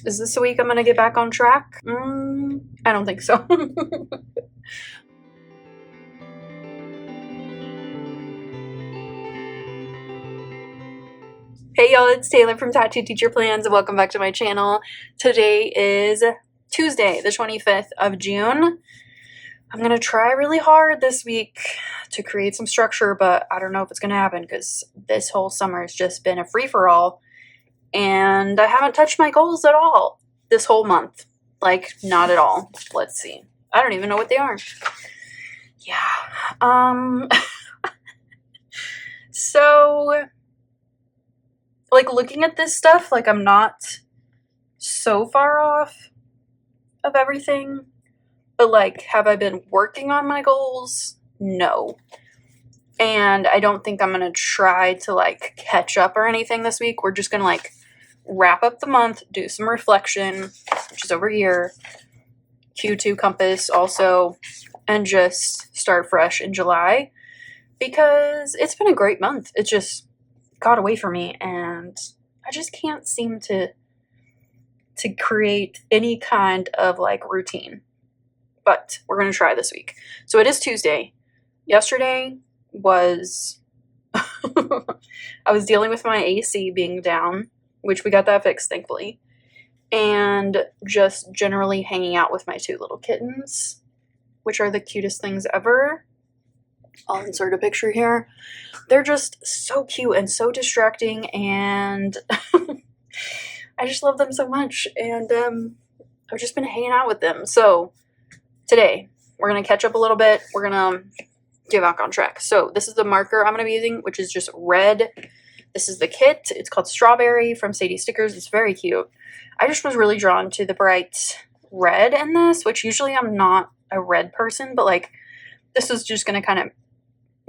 Is this the week I'm gonna get back on track? I don't think so. Hey y'all, it's Taylor from Tattooed Teacher Plans and welcome back to my channel. Today is Tuesday, the 25th of June. I'm gonna try really hard this week to create some structure, but I don't know if it's gonna happen because this whole summer has just been a free-for-all and I haven't touched my goals at all this whole month. Like, not at all. Let's see. I don't even know what they are. Yeah. So, like, looking at this stuff, like, I'm not so far off of everything. But, like, have I been working on my goals? No. And I don't think I'm going to try to, like, catch up or anything this week. We're just going to, like, wrap up the month, do some reflection, which is over here, Q2 compass also, and just start fresh in July. Because it's been a great month. It just got away from me, and I just can't seem to create any kind of, like, routine. But we're going to try this week. So it is Tuesday. Yesterday was I was dealing with my AC being down, which we got that fixed, thankfully, and just generally hanging out with my two little kittens, which are the cutest things ever. I'll insert a picture here. They're just so cute and so distracting, and I just love them so much, and I've just been hanging out with them. So today, we're going to catch up a little bit. We're going to get back on track. So this is the marker I'm going to be using, which is just red. This is the kit. It's called Strawberry from Sadie Stickers. It's very cute. I just was really drawn to the bright red in this, which usually I'm not a red person, but, like, this is just going to kind of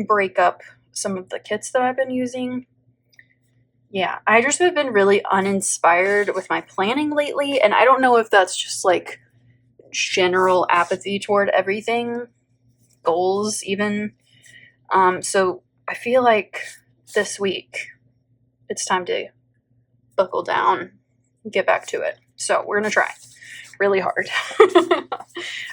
break up some of the kits that I've been using. Yeah, I just have been really uninspired with my planning lately, and I don't know if that's just, like, general apathy toward everything, goals even. So I feel like this week it's time to buckle down and get back to it. So we're gonna try really hard.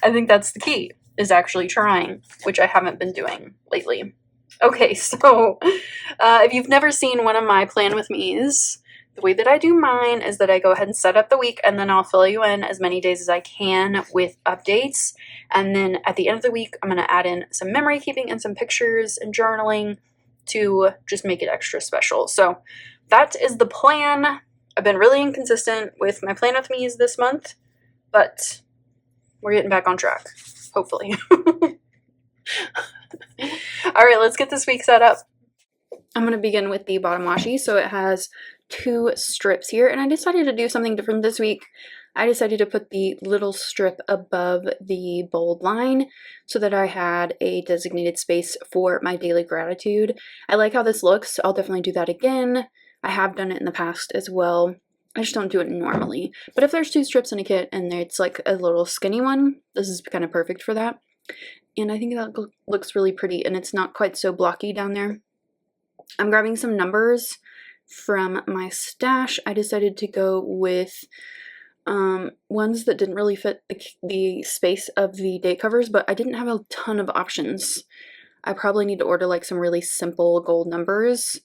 I think that's the key, is actually trying, which I haven't been doing lately. Okay, so if you've never seen one of my plan with me's, the way that I do mine is that I go ahead and set up the week, and then I'll fill you in as many days as I can with updates. And then at the end of the week, I'm going to add in some memory keeping and some pictures and journaling to just make it extra special. So that is the plan. I've been really inconsistent with my plan with me's this month, but we're getting back on track, hopefully. All right, let's get this week set up. I'm going to begin with the bottom washi. So it has 2 strips here, and I decided to do something different this week. I decided to put the little strip above the bold line so that I had a designated space for my daily gratitude. I like how this looks. I'll definitely do that again. I have done it in the past as well. I just don't do it normally. But if there's 2 strips in a kit and it's like a little skinny one, this is kind of perfect for that. And I think that looks really pretty, and it's not quite so blocky down there. I'm grabbing some numbers from my stash. I decided to go with ones that didn't really fit the space of the date covers, but I didn't have a ton of options. I probably need to order, like, some really simple gold numbers,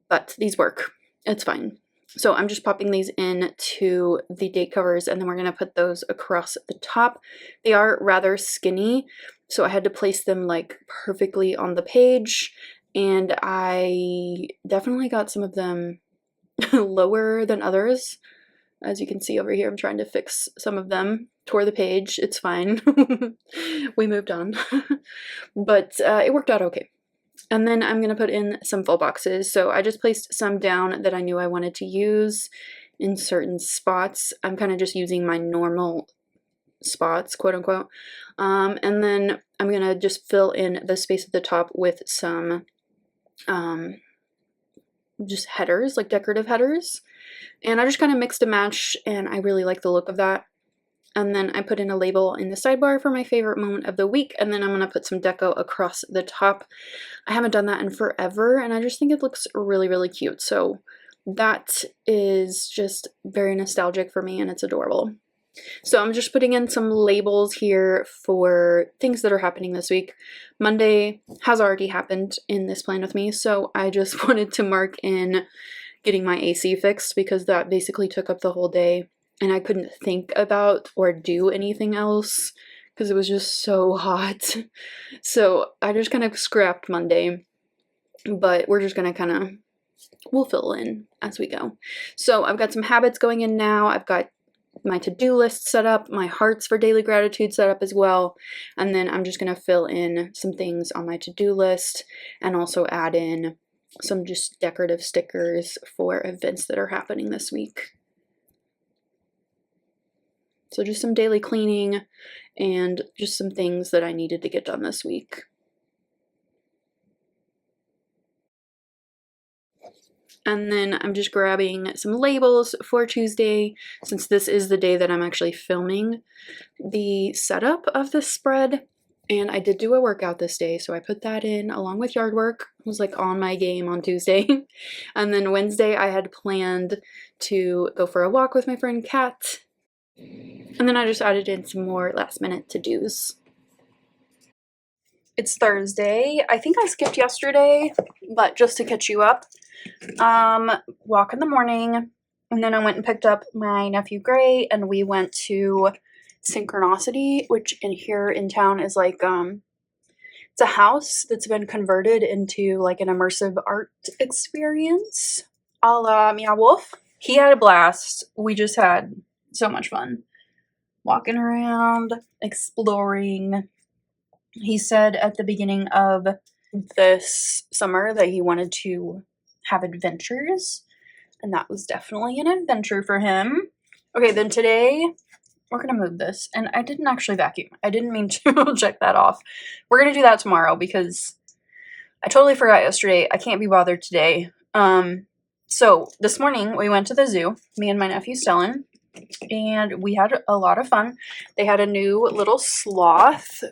but these work. It's fine. So I'm just popping these into the date covers, and then we're going to put those across the top. They are rather skinny, so I had to place them, like, perfectly on the page, and I definitely got some of them lower than others. As you can see over here, I'm trying to fix some of them. Tore the page. It's fine. We moved on. But it worked out okay. And then I'm going to put in some full boxes. So I just placed some down that I knew I wanted to use in certain spots. I'm kind of just using my normal spots, quote unquote. And then I'm going to just fill in the space at the top with some just headers, like decorative headers. And I just kind of mixed and matched, and I really like the look of that. And then I put in a label in the sidebar for my favorite moment of the week, and then I'm going to put some deco across the top. I haven't done that in forever, and I just think it looks really, really cute. So that is just very nostalgic for me, and it's adorable. So I'm just putting in some labels here for things that are happening this week. Monday has already happened in this plan with me, so I just wanted to mark in getting my AC fixed because that basically took up the whole day and I couldn't think about or do anything else because it was just so hot. So I just kind of scrapped Monday, but we're just gonna we'll fill in as we go. So I've got some habits going in now. I've got my to-do list set up, my hearts for daily gratitude set up as well, and then I'm just going to fill in some things on my to-do list and also add in some just decorative stickers for events that are happening this week. So just some daily cleaning and just some things that I needed to get done this week. And then I'm just grabbing some labels for Tuesday, since this is the day that I'm actually filming the setup of this spread. And I did do a workout this day, so I put that in along with yard work. I was like on my game on Tuesday. And then Wednesday I had planned to go for a walk with my friend Kat. And then I just added in some more last minute to-dos. It's Thursday. I think I skipped yesterday, but just to catch you up, walk in the morning, and then I went and picked up my nephew Gray, and we went to Synchronicity, which in here in town is like it's a house that's been converted into like an immersive art experience, a la Meow Wolf. He had a blast. We just had so much fun walking around, exploring. He said at the beginning of this summer that he wanted to have adventures, and that was definitely an adventure for him. Okay, then today we're gonna move this, and I didn't actually vacuum. I didn't mean to check that off. We're gonna do that tomorrow because I totally forgot yesterday. I can't be bothered today. So this morning we went to the zoo, me and my nephew Stellan, and we had a lot of fun. They had a new little sloth.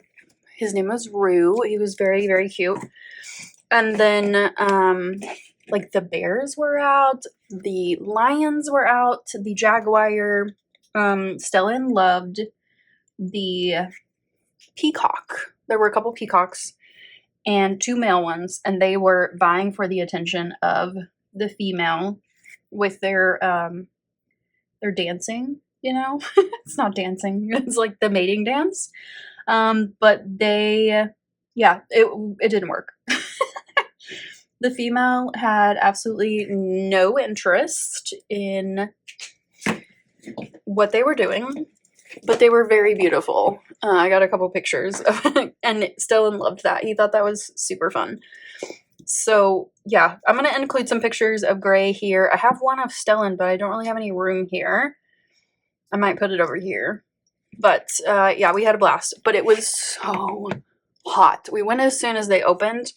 His name was Rue. He was very, very cute. And then, like, the bears were out, the lions were out, the jaguar. Stellan loved the peacock. There were a couple peacocks and 2 male ones, and they were vying for the attention of the female with their dancing, you know? It's not dancing. It's like the mating dance. But it didn't work. The female had absolutely no interest in what they were doing, but they were very beautiful. I got a couple pictures of it, and Stellan loved that. He thought that was super fun. So yeah, I'm going to include some pictures of Gray here. I have one of Stellan, but I don't really have any room here. I might put it over here. But yeah, we had a blast. But it was so hot. We went as soon as they opened,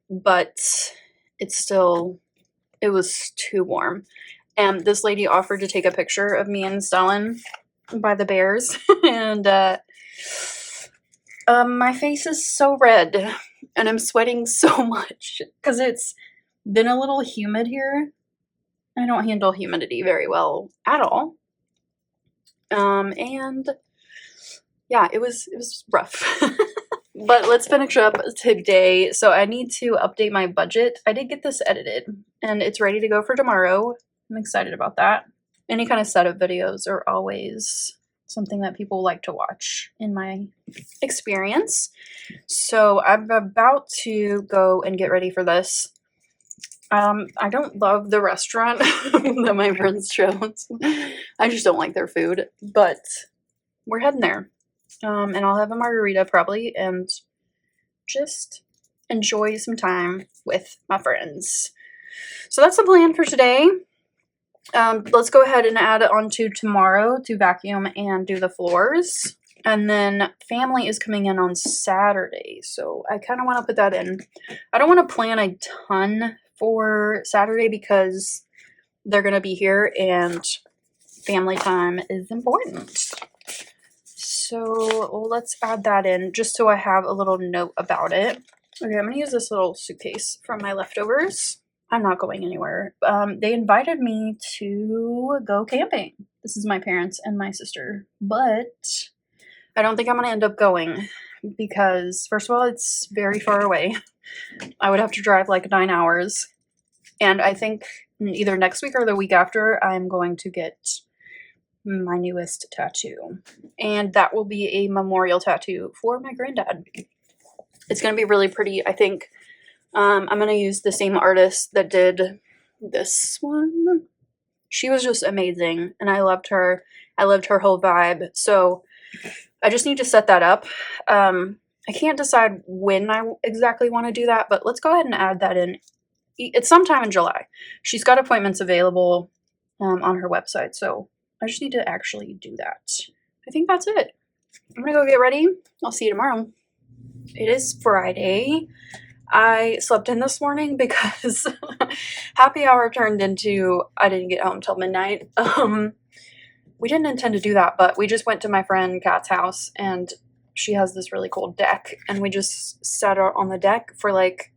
but it was too warm. And this lady offered to take a picture of me and Stellan by the bears. And my face is so red. And I'm sweating so much because it's been a little humid here. I don't handle humidity very well at all. And yeah, it was rough. But let's finish up today. So I need to update my budget. I did get this edited and it's ready to go for tomorrow. I'm excited about that. Any kind of setup videos are always something that people like to watch in my experience. So I'm about to go and get ready for this. I don't love the restaurant that my friends chose. I just don't like their food, but we're heading there. And I'll have a margarita probably and just enjoy some time with my friends. So that's the plan for today. Let's go ahead and add it on to tomorrow to vacuum and do the floors. And then family is coming in on Saturday, so I kind of want to put that in. I don't want to plan a ton for Saturday because they're going to be here and family time is important. So let's add that in just so I have a little note about it. Okay, I'm going to use this little suitcase from my leftovers. I'm not going anywhere. They invited me to go camping. This is my parents and my sister, but I don't think I'm going to end up going because, first of all, it's very far away. I would have to drive like 9 hours. And I think either next week or the week after, I'm going to get my newest tattoo. And that will be a memorial tattoo for my granddad. It's going to be really pretty. I think I'm going to use the same artist that did this one. She was just amazing, and I loved her. I loved her whole vibe. So I just need to set that up. I can't decide when I exactly want to do that, but let's go ahead and add that in. It's sometime in July. She's got appointments available on her website, so I just need to actually do that. I think that's it. I'm gonna go get ready. I'll see you tomorrow. It is Friday. I slept in this morning because happy hour turned into I didn't get home till midnight. We didn't intend to do that, but we just went to my friend Kat's house, and she has this really cool deck, and we just sat out on the deck for like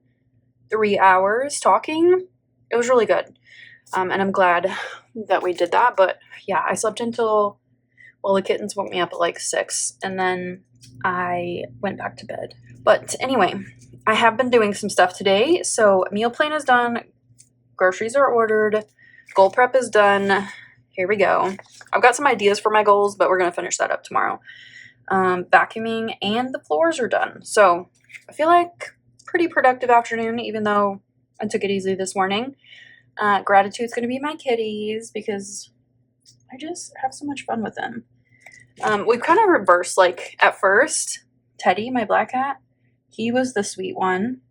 3 hours talking. It was really good, and I'm glad that we did that. But yeah, I slept until, well, the kittens woke me up at like 6, and then I went back to bed. But anyway, I have been doing some stuff today. So meal plan is done, groceries are ordered, goal prep is done. Here we go. I've got some ideas for my goals, but we're going to finish that up tomorrow. Vacuuming and the floors are done. So I feel like pretty productive afternoon, even though I took it easy this morning. Gratitude's going to be my kitties because I just have so much fun with them. We've kind of reversed, like at first, Teddy, my black cat, he was the sweet one,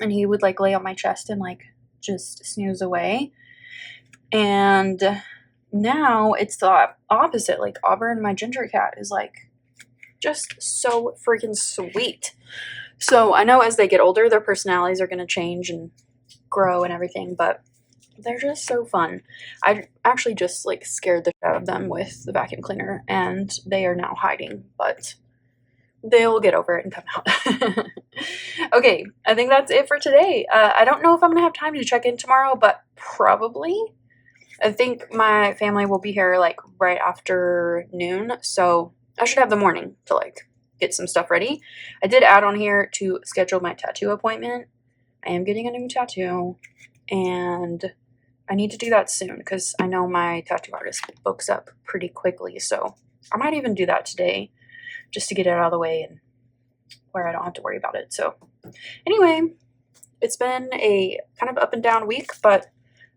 and he would like lay on my chest and like just snooze away. And now it's the opposite. Like Auburn, my ginger cat, is like just so freaking sweet. So I know as they get older, their personalities are going to change and grow and everything, but they're just so fun. I actually just like scared the shit out of them with the vacuum cleaner, and they are now hiding, but they'll get over it and come out. Okay, I think that's it for today. I don't know if I'm going to have time to check in tomorrow, but probably. I think my family will be here like right after noon, so I should have the morning to like get some stuff ready. I did add on here to schedule my tattoo appointment. I am getting a new tattoo, and I need to do that soon because I know my tattoo artist books up pretty quickly, so I might even do that today just to get it out of the way and where I don't have to worry about it. So anyway, it's been a kind of up and down week, but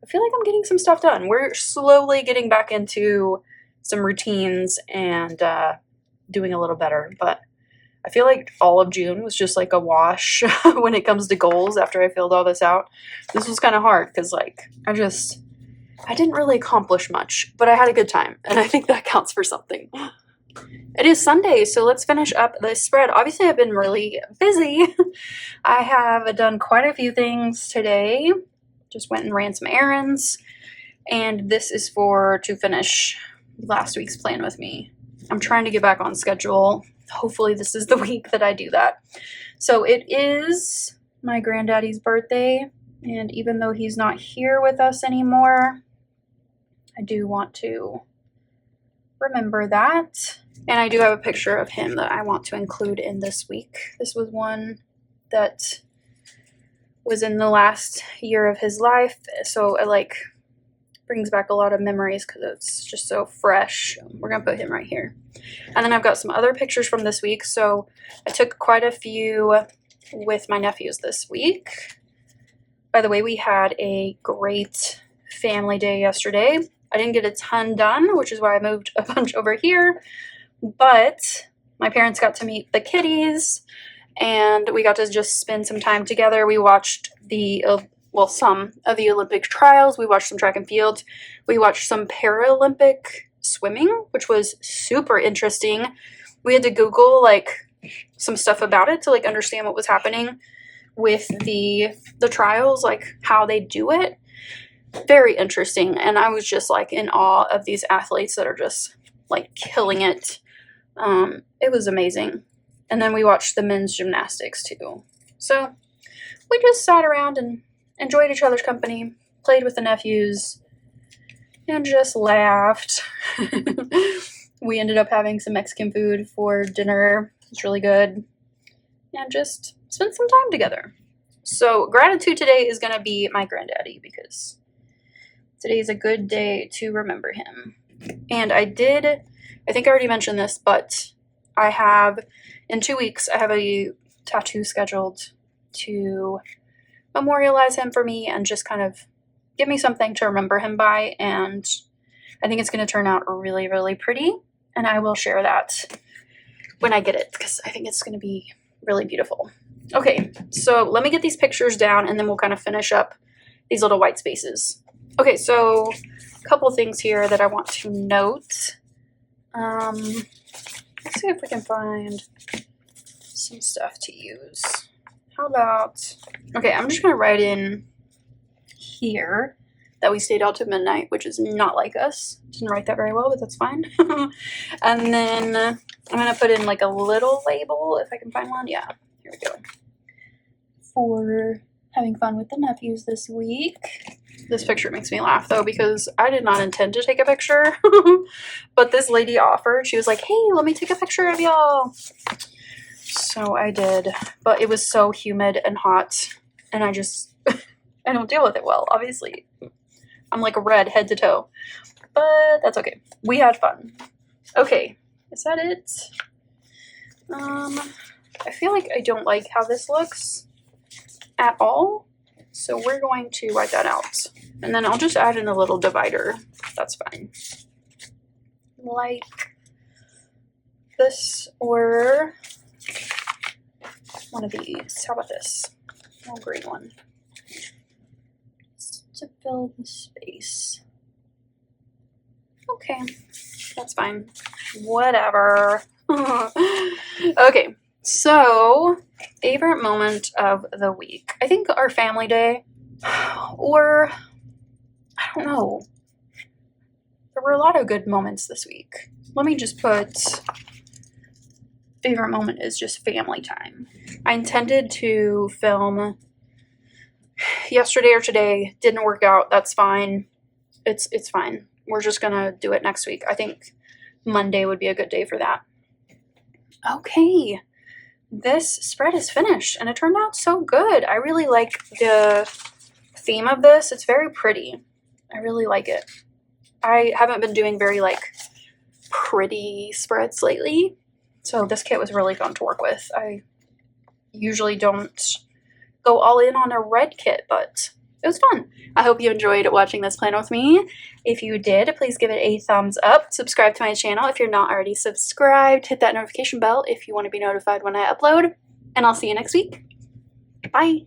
I feel like I'm getting some stuff done. We're slowly getting back into some routines and doing a little better, but I feel like all of June was just like a wash when it comes to goals after I filled all this out. This was kind of hard because like I didn't really accomplish much, but I had a good time, and I think that counts for something. It is Sunday, so let's finish up this spread. Obviously, I've been really busy. I have done quite a few things today. Just went and ran some errands, and this is to finish last week's plan with me. I'm trying to get back on schedule. Hopefully this is the week that I do that. So it is my granddaddy's birthday, and even though he's not here with us anymore, I do want to remember that. And I do have a picture of him that I want to include in this week. This was one that was in the last year of his life, so it like brings back a lot of memories because it's just so fresh. We're gonna put him right here. And then I've got some other pictures from this week. So I took quite a few with my nephews this week. By the way, we had a great family day yesterday. I didn't get a ton done, which is why I moved a bunch over here, but my parents got to meet the kitties, and we got to just spend some time together. We watched some of the Olympic trials. We watched some track and field. We watched some Paralympic swimming, which was super interesting. We had to Google like some stuff about it to like understand what was happening with the trials, like how they do it. Very interesting. And I was just like in awe of these athletes that are just like killing it. It was amazing. And then we watched the men's gymnastics too. So we just sat around and enjoyed each other's company, played with the nephews, and just laughed. We ended up having some Mexican food for dinner. It was really good. And just spent some time together. So gratitude today is going to be my granddaddy because today is a good day to remember him. And I think I already mentioned this, but in 2 weeks, I have a tattoo scheduled to memorialize him for me and just kind of give me something to remember him by. And I think it's going to turn out really, really pretty. And I will share that when I get it because I think it's going to be really beautiful. Okay, so let me get these pictures down and then we'll kind of finish up these little white spaces. Okay, so a couple things here that I want to note. Let's see if we can find some stuff to use. How about, okay, I'm just going to write in here that we stayed out to midnight, which is not like us. Didn't write that very well, but that's fine. And then I'm going to put in like a little label if I can find one. Yeah, here we go. For having fun with the nephews this week. This picture makes me laugh though because I did not intend to take a picture. But this lady offered. She was like, hey, let me take a picture of y'all. So I did. But it was so humid and hot. And I don't deal with it well, obviously. I'm like red head to toe. But that's okay. We had fun. Okay. Is that it? I feel like I don't like how this looks at all. So we're going to write that out. And then I'll just add in a little divider. That's fine. Like this or one of these. How about this? A green one. Just to fill the space. Okay. That's fine. Whatever. Okay. So, favorite moment of the week. I think our family day, or I don't know. There were a lot of good moments this week. Let me just put favorite moment is just family time. I intended to film yesterday or today. Didn't work out. That's fine. It's fine. We're just gonna do it next week. I think Monday would be a good day for that. Okay. This spread is finished and it turned out so good. I really like the theme of this. It's very pretty. I really like it. I haven't been doing very like pretty spreads lately. So this kit was really fun to work with. I usually don't go all in on a red kit, but it was fun. I hope you enjoyed watching this plan with me. If you did, please give it a thumbs up. Subscribe to my channel if you're not already subscribed. Hit that notification bell if you want to be notified when I upload. And I'll see you next week. Bye.